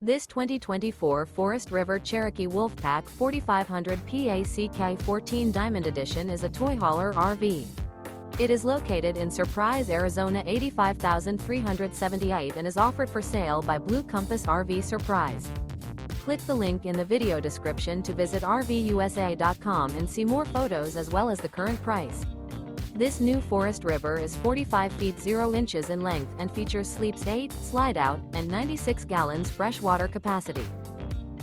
This 2024 Forest River Cherokee Wolfpack 4500 PACK 14 Diamond Edition is a toy hauler RV. It is located in Surprise, Arizona 85378 and is offered for sale by Blue Compass RV Surprise. Click the link in the video description to visit RVUSA.com and see more photos as well as the current price. This new Forest River is 45 feet 0 inches in length and features sleeps 8, slide-out, and 96 gallons freshwater capacity.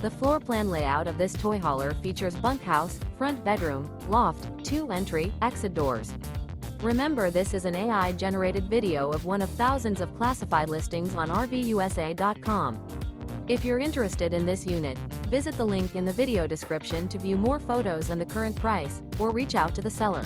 The floor plan layout of this toy hauler features bunkhouse, front bedroom, loft, 2 entry, exit doors. Remember, this is an AI-generated video of one of thousands of classified listings on RVUSA.com. If you're interested in this unit, visit the link in the video description to view more photos and the current price, or reach out to the seller.